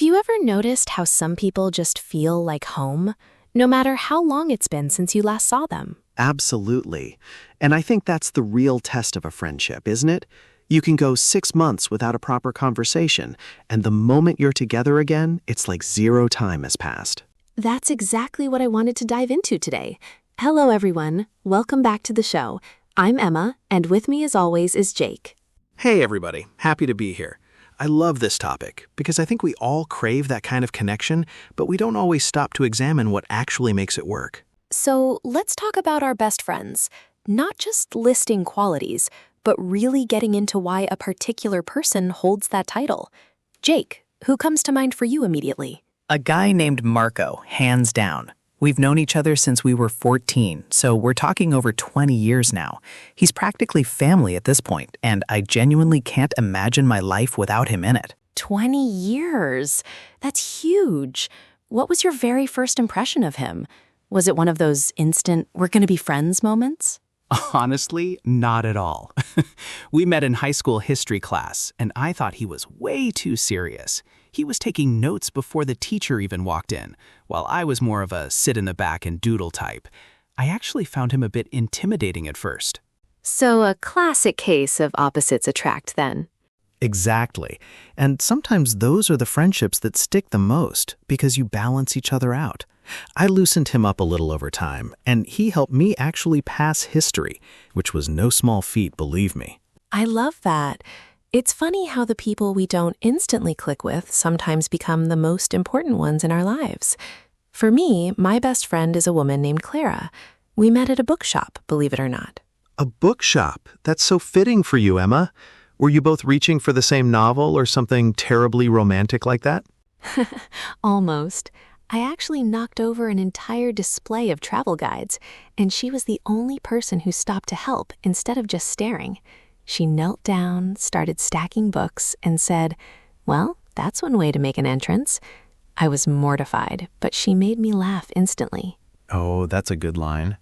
you ever noticed how some people just feel like home, no matter how long it's been since you last saw them? Absolutely. And I think that's the real test of a friendship, isn't it? You can go 6 months without a proper conversation, and the moment you're together again, it's like zero time has passed. That's exactly what I wanted to dive into today. Hello, everyone. Welcome back to the show. I'm Emma, and with me as always is Jake. Hey everybody, happy to be here. I love this topic because I think we all crave that kind of connection, but we don't always stop to examine what actually makes it work. So let's talk about our best friends, not just listing qualities, but really getting into why a particular person holds that title. Jake, who comes to mind for you immediately? A guy named Marco, hands down. We've known each other since we were 14, so we're talking over 20 years now. He's practically family at this point, and I genuinely can't imagine my life without him in it. 20 years? That's huge. What was your very first impression of him? Was it one of those instant, we're gonna be friends moments? Honestly, not at all. We met in high school history class, and I thought he was way too serious. He was taking notes before the teacher even walked in, while I was more of a sit in the back and doodle type. I actually found him a bit intimidating at first. So a classic case of opposites attract then. Exactly. And sometimes those are the friendships that stick the most because you balance each other out. I loosened him up a little over time, and he helped me actually pass history, which was no small feat, believe me. I love that. It's funny how the people we don't instantly click with sometimes become the most important ones in our lives. For me, my best friend is a woman named Clara. We met at a bookshop, believe it or not. A bookshop? That's so fitting for you, Emma. Were you both reaching for the same novel or something terribly romantic like that? Almost. I actually knocked over an entire display of travel guides, and she was the only person who stopped to help instead of just staring. She knelt down, started stacking books, and said, "Well, that's one way to make an entrance." I was mortified, but she made me laugh instantly. Oh, that's a good line.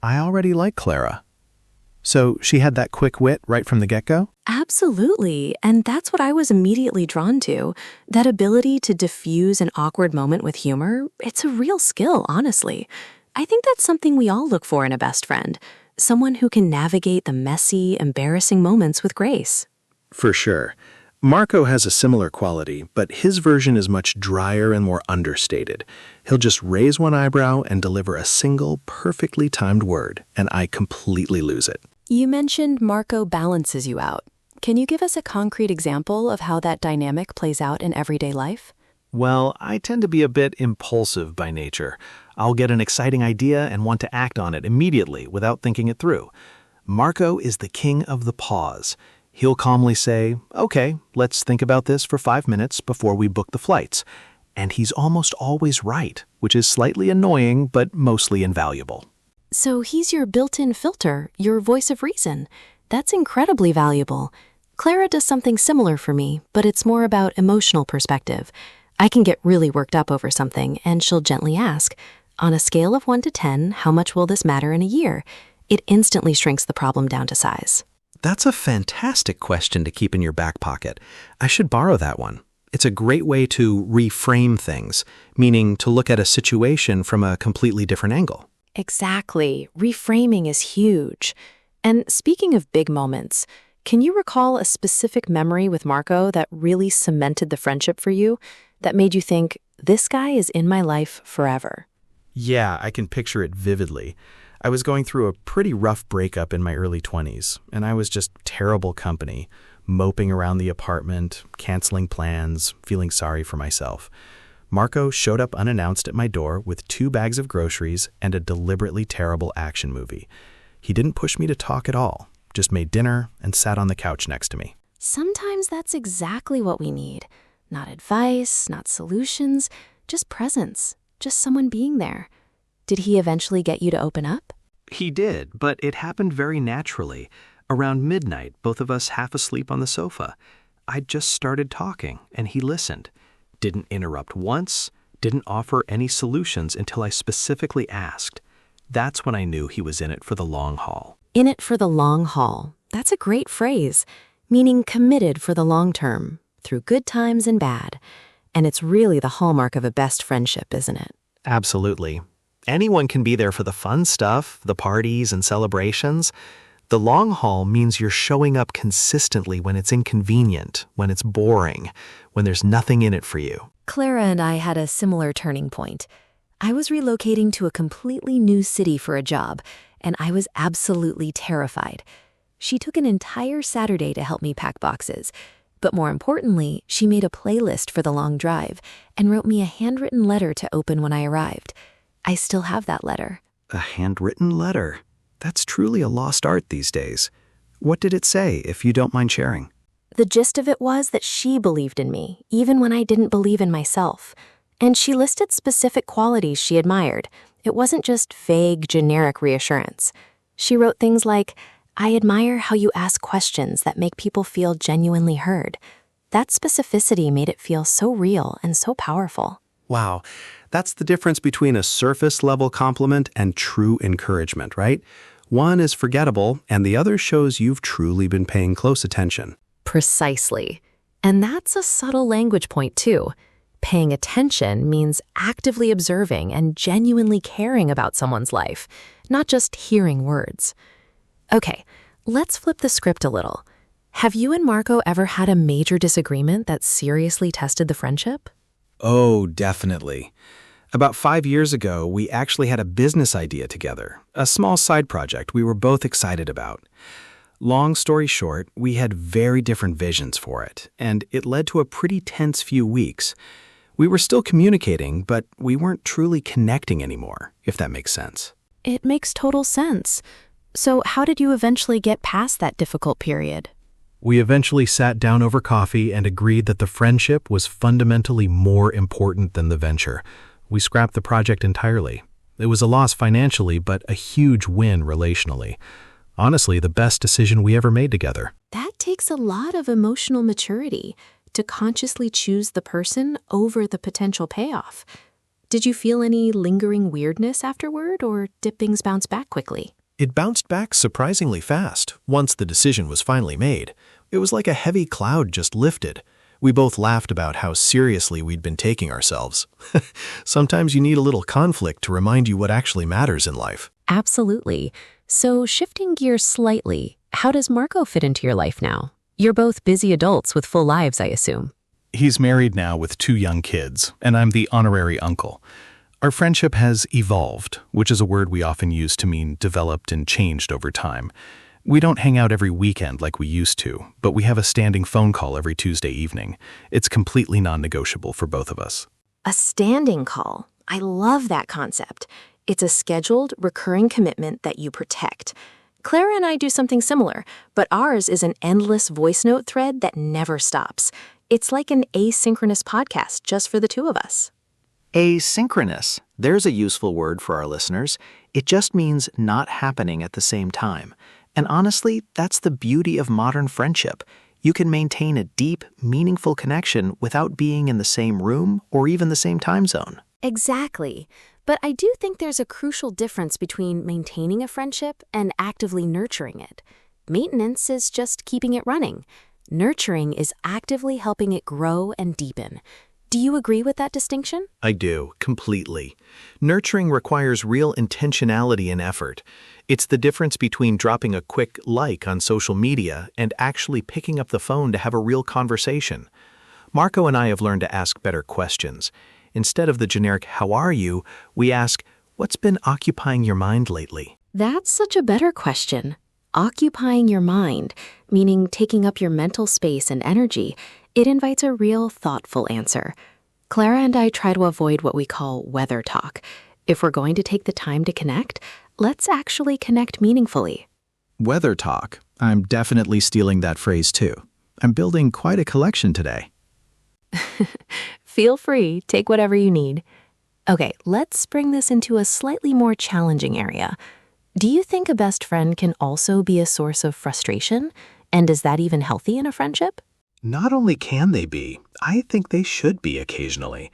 I already like Clara. So she had that quick wit right from the get-go? Absolutely, and that's what I was immediately drawn to. That ability to diffuse an awkward moment with humor, it's a real skill, honestly. I think that's something we all look for in a best friend. Someone who can navigate the messy, embarrassing moments with grace. For sure. Marco has a similar quality, but his version is much drier and more understated. He'll just raise one eyebrow and deliver a single, perfectly timed word, and I completely lose it. You mentioned Marco balances you out. Can you give us a concrete example of how that dynamic plays out in everyday life? Well, I tend to be a bit impulsive by nature. I'll get an exciting idea and want to act on it immediately without thinking it through. Marco is the king of the pause. He'll calmly say, "Okay, let's think about this for 5 minutes before we book the flights." And he's almost always right, which is slightly annoying but mostly invaluable. So he's your built-in filter, your voice of reason. That's incredibly valuable. Clara does something similar for me, but it's more about emotional perspective. I can get really worked up over something, and she'll gently ask, "On a scale of 1 to 10, how much will this matter in a year?" It instantly shrinks the problem down to size. That's a fantastic question to keep in your back pocket. I should borrow that one. It's a great way to reframe things, meaning to look at a situation from a completely different angle. Exactly. Reframing is huge. And speaking of big moments, can you recall a specific memory with Marco that really cemented the friendship for you, that made you think, this guy is in my life forever? Yeah, I can picture it vividly. I was going through a pretty rough breakup in my early 20s, and I was just terrible company, moping around the apartment, canceling plans, feeling sorry for myself. Marco showed up unannounced at my door with 2 bags of groceries and a deliberately terrible action movie. He didn't push me to talk at all, just made dinner and sat on the couch next to me. Sometimes that's exactly what we need. Not advice, not solutions, just presence, just someone being there. Did he eventually get you to open up? He did, but it happened very naturally. Around midnight, both of us half asleep on the sofa. I just started talking, and he listened. Didn't interrupt once, didn't offer any solutions until I specifically asked. That's when I knew he was in it for the long haul. In it for the long haul. That's a great phrase, meaning committed for the long term, through good times and bad. And it's really the hallmark of a best friendship, isn't it? Absolutely. Anyone can be there for the fun stuff, the parties and celebrations. The long haul means you're showing up consistently when it's inconvenient, when it's boring, when there's nothing in it for you. Clara and I had a similar turning point. I was relocating to a completely new city for a job, and I was absolutely terrified. She took an entire Saturday to help me pack boxes. But more importantly, she made a playlist for the long drive and wrote me a handwritten letter to open when I arrived. I still have that letter. A handwritten letter. That's truly a lost art these days. What did it say, if you don't mind sharing? The gist of it was that she believed in me, even when I didn't believe in myself. And she listed specific qualities she admired. It wasn't just vague, generic reassurance. She wrote things like, "I admire how you ask questions that make people feel genuinely heard." That specificity made it feel so real and so powerful. Wow, that's the difference between a surface-level compliment and true encouragement, right? One is forgettable, and the other shows you've truly been paying close attention. Precisely. And that's a subtle language point, too. Paying attention means actively observing and genuinely caring about someone's life, not just hearing words. Okay, let's flip the script a little. Have you and Marco ever had a major disagreement that seriously tested the friendship? Oh, definitely. About 5 years ago, we actually had a business idea together, a small side project we were both excited about. Long story short, we had very different visions for it, and it led to a pretty tense few weeks. We were still communicating, but we weren't truly connecting anymore, if that makes sense. It makes total sense. So how did you eventually get past that difficult period? We eventually sat down over coffee and agreed that the friendship was fundamentally more important than the venture. We scrapped the project entirely. It was a loss financially, but a huge win relationally. Honestly, the best decision we ever made together. That takes a lot of emotional maturity to consciously choose the person over the potential payoff. Did you feel any lingering weirdness afterward, or did things bounce back quickly? It bounced back surprisingly fast once the decision was finally made. It was like a heavy cloud just lifted. We both laughed about how seriously we'd been taking ourselves. Sometimes you need a little conflict to remind you what actually matters in life. Absolutely. So shifting gears slightly, how does Marco fit into your life now? You're both busy adults with full lives, I assume. He's married now with 2 young kids, and I'm the honorary uncle. Our friendship has evolved, which is a word we often use to mean developed and changed over time. We don't hang out every weekend like we used to, but we have a standing phone call every Tuesday evening. It's completely non-negotiable for both of us. A standing call. I love that concept. It's a scheduled, recurring commitment that you protect. Clara and I do something similar, but ours is an endless voice note thread that never stops. It's like an asynchronous podcast just for the two of us. Asynchronous. There's a useful word for our listeners. It just means not happening at the same time. And honestly, that's the beauty of modern friendship. You can maintain a deep, meaningful connection without being in the same room or even the same time zone. Exactly. But I do think there's a crucial difference between maintaining a friendship and actively nurturing it. Maintenance is just keeping it running. Nurturing is actively helping it grow and deepen. Do you agree with that distinction? I do, completely. Nurturing requires real intentionality and effort. It's the difference between dropping a quick like on social media and actually picking up the phone to have a real conversation. Marco and I have learned to ask better questions. Instead of the generic, "How are you?" we ask, "What's been occupying your mind lately?" That's such a better question. Occupying your mind, meaning taking up your mental space and energy, it invites a real, thoughtful answer. Clara and I try to avoid what we call weather talk. If we're going to take the time to connect, let's actually connect meaningfully. Weather talk. I'm definitely stealing that phrase too. I'm building quite a collection today. Feel free, take whatever you need. Okay, let's bring this into a slightly more challenging area. Do you think a best friend can also be a source of frustration? And is that even healthy in a friendship? Not only can they be, I think they should be occasionally.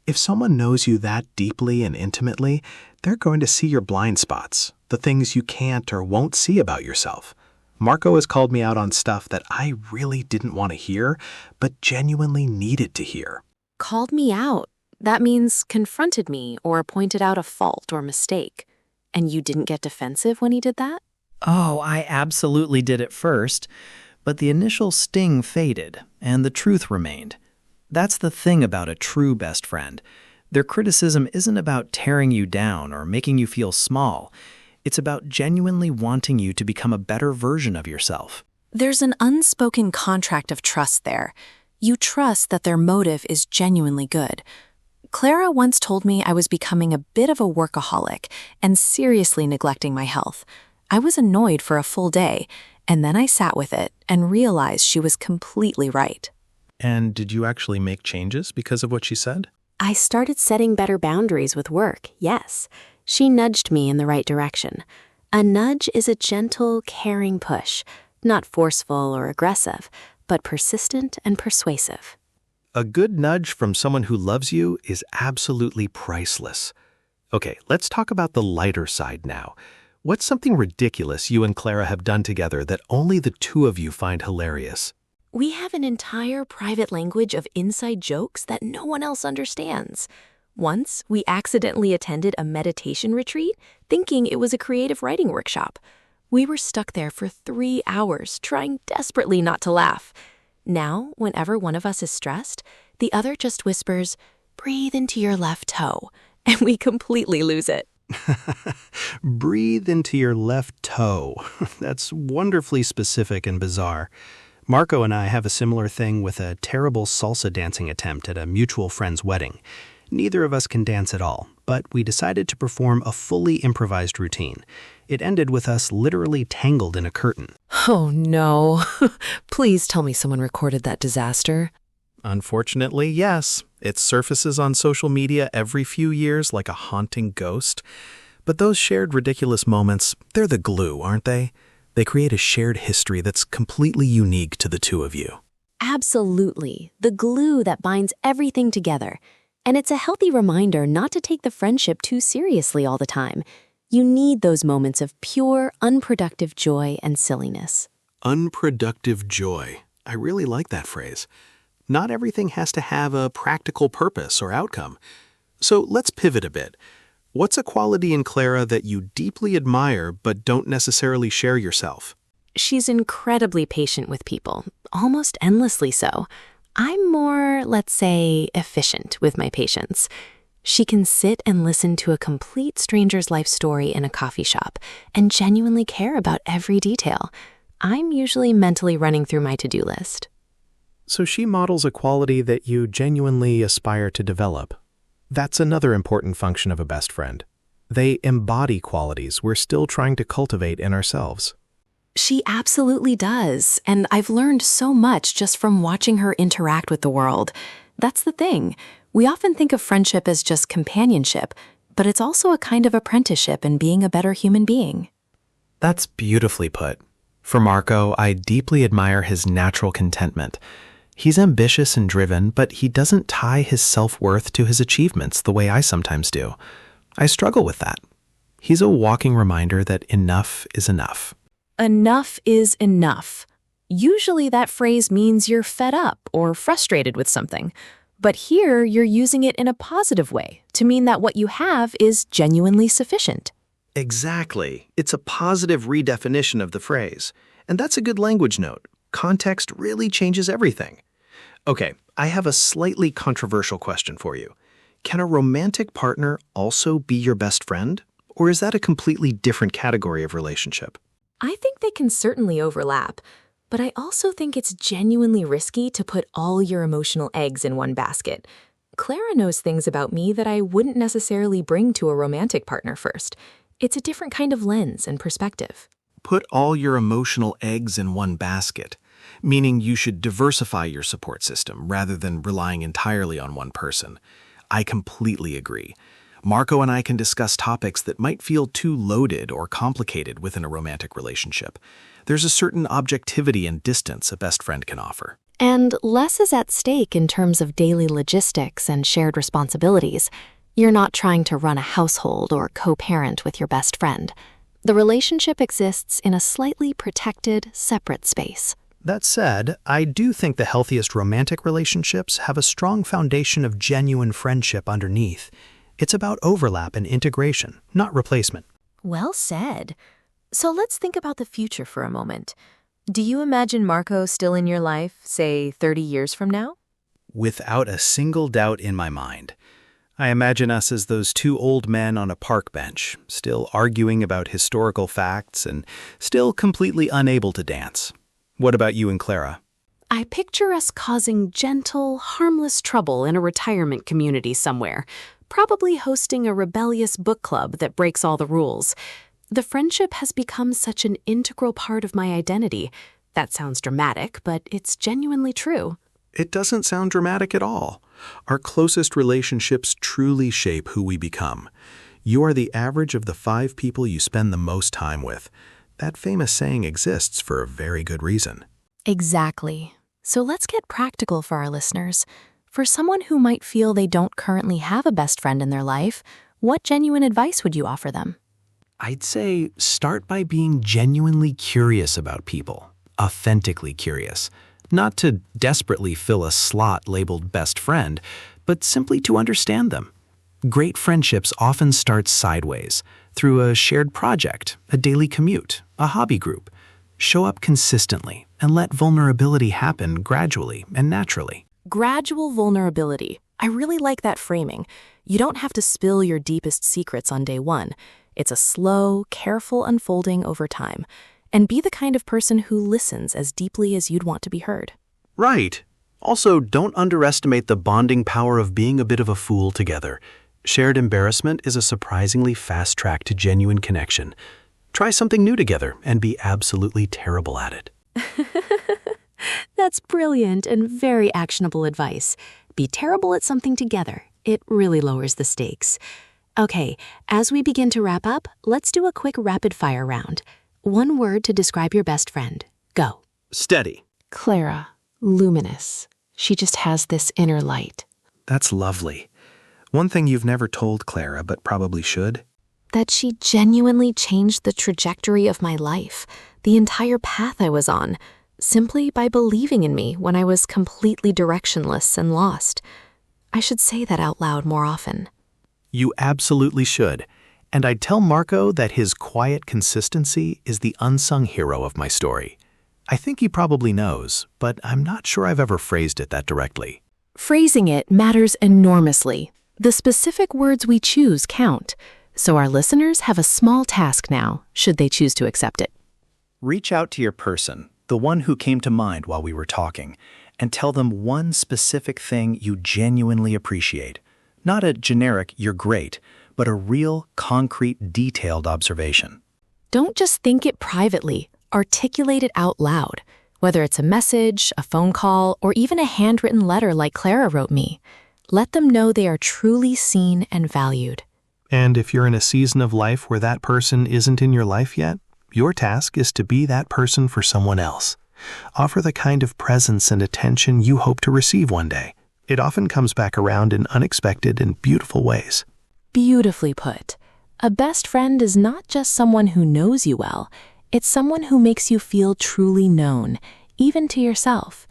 If someone knows you that deeply and intimately, they're going to see your blind spots, the things you can't or won't see about yourself. Marco has called me out on stuff that I really didn't want to hear, but genuinely needed to hear. Called me out. That means confronted me or pointed out a fault or mistake. And you didn't get defensive when he did that? Oh, I absolutely did at first, but the initial sting faded, and the truth remained. That's the thing about a true best friend. Their criticism isn't about tearing you down or making you feel small. It's about genuinely wanting you to become a better version of yourself. There's an unspoken contract of trust there. You trust that their motive is genuinely good. Clara once told me I was becoming a bit of a workaholic and seriously neglecting my health. I was annoyed for a full day, and then I sat with it and realized she was completely right. And did you actually make changes because of what she said? I started setting better boundaries with work, yes. She nudged me in the right direction. A nudge is a gentle, caring push, not forceful or aggressive, but persistent and persuasive. A good nudge from someone who loves you is absolutely priceless. Okay, let's talk about the lighter side now. What's something ridiculous you and Clara have done together that only the two of you find hilarious? We have an entire private language of inside jokes that no one else understands. Once, we accidentally attended a meditation retreat, thinking it was a creative writing workshop. We were stuck there for 3 hours, trying desperately not to laugh. Now, whenever one of us is stressed, the other just whispers, "Breathe into your left toe," and we completely lose it. Breathe into your left toe. That's wonderfully specific and bizarre. Marco and I have a similar thing with a terrible salsa dancing attempt at a mutual friend's wedding. Neither of us can dance at all, but we decided to perform a fully improvised routine. It ended with us literally tangled in a curtain. Oh no. Please tell me someone recorded that disaster. Unfortunately, yes. It surfaces on social media every few years like a haunting ghost. But those shared ridiculous moments, they're the glue, aren't they? They create a shared history that's completely unique to the two of you. Absolutely, the glue that binds everything together. And it's a healthy reminder not to take the friendship too seriously all the time. You need those moments of pure, unproductive joy and silliness. Unproductive joy. I really like that phrase. Not everything has to have a practical purpose or outcome. So let's pivot a bit. What's a quality in Clara that you deeply admire but don't necessarily share yourself? She's incredibly patient with people, almost endlessly so. I'm more, let's say, efficient with my patience. She can sit and listen to a complete stranger's life story in a coffee shop and genuinely care about every detail. I'm usually mentally running through my to-do list. So she models a quality that you genuinely aspire to develop. That's another important function of a best friend. They embody qualities we're still trying to cultivate in ourselves. She absolutely does, and I've learned so much just from watching her interact with the world. That's the thing. We often think of friendship as just companionship, but it's also a kind of apprenticeship in being a better human being. That's beautifully put. For Marco, I deeply admire his natural contentment. He's ambitious and driven, but he doesn't tie his self-worth to his achievements the way I sometimes do. I struggle with that. He's a walking reminder that enough is enough. Enough is enough. Usually that phrase means you're fed up or frustrated with something. But here you're using it in a positive way to mean that what you have is genuinely sufficient. Exactly. It's a positive redefinition of the phrase. And that's a good language note. Context really changes everything. Okay, I have a slightly controversial question for you. Can a romantic partner also be your best friend? Or is that a completely different category of relationship? I think they can certainly overlap, but I also think it's genuinely risky to put all your emotional eggs in one basket. Clara knows things about me that I wouldn't necessarily bring to a romantic partner first. It's a different kind of lens and perspective. Put all your emotional eggs in one basket, meaning you should diversify your support system rather than relying entirely on one person. I completely agree. Marco and I can discuss topics that might feel too loaded or complicated within a romantic relationship. There's a certain objectivity and distance a best friend can offer. And less is at stake in terms of daily logistics and shared responsibilities. You're not trying to run a household or co-parent with your best friend. The relationship exists in a slightly protected, separate space. That said, I do think the healthiest romantic relationships have a strong foundation of genuine friendship underneath. It's about overlap and integration, not replacement. Well said. So let's think about the future for a moment. Do you imagine Marco still in your life, say 30 years from now? Without a single doubt in my mind. I imagine us as those two old men on a park bench, still arguing about historical facts and still completely unable to dance. What about you and Clara? I picture us causing gentle, harmless trouble in a retirement community somewhere, probably hosting a rebellious book club that breaks all the rules. The friendship has become such an integral part of my identity. That sounds dramatic, but it's genuinely true. It doesn't sound dramatic at all. Our closest relationships truly shape who we become. You are the average of the 5 people you spend the most time with. That famous saying exists for a very good reason. Exactly. So let's get practical for our listeners. For someone who might feel they don't currently have a best friend in their life, what genuine advice would you offer them? I'd say start by being genuinely curious about people, authentically curious. Not to desperately fill a slot labeled best friend, but simply to understand them. Great friendships often start sideways, through a shared project, a daily commute, a hobby group. Show up consistently and let vulnerability happen gradually and naturally. Gradual vulnerability. I really like that framing. You don't have to spill your deepest secrets on day one. It's a slow, careful unfolding over time. And be the kind of person who listens as deeply as you'd want to be heard. Right. Also, don't underestimate the bonding power of being a bit of a fool together. Shared embarrassment is a surprisingly fast track to genuine connection. Try something new together and be absolutely terrible at it. That's brilliant and very actionable advice. Be terrible at something together. It really lowers the stakes. Okay, as we begin to wrap up, let's do a quick rapid-fire round. 1 word to describe your best friend. Go. Steady. Clara, luminous. She just has this inner light. That's lovely. One thing you've never told Clara, but probably should. That she genuinely changed the trajectory of my life, the entire path I was on, simply by believing in me when I was completely directionless and lost. I should say that out loud more often. You absolutely should. And I'd tell Marco that his quiet consistency is the unsung hero of my story. I think he probably knows, but I'm not sure I've ever phrased it that directly. Phrasing it matters enormously. The specific words we choose count. So our listeners have a small task now, should they choose to accept it. Reach out to your person, the one who came to mind while we were talking, and tell them one specific thing you genuinely appreciate. Not a generic, "you're great," but a real, concrete, detailed observation. Don't just think it privately. Articulate it out loud. Whether it's a message, a phone call, or even a handwritten letter like Clara wrote me. Let them know they are truly seen and valued. And if you're in a season of life where that person isn't in your life yet, your task is to be that person for someone else. Offer the kind of presence and attention you hope to receive one day. It often comes back around in unexpected and beautiful ways. Beautifully put. A best friend is not just someone who knows you well. It's someone who makes you feel truly known, even to yourself.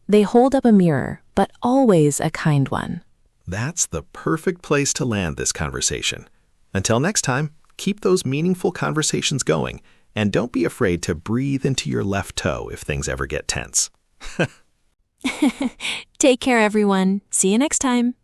They hold up a mirror, but always a kind one. That's the perfect place to land this conversation. Until next time, keep those meaningful conversations going, and don't be afraid to breathe into your left toe if things ever get tense. Take care, everyone. See you next time.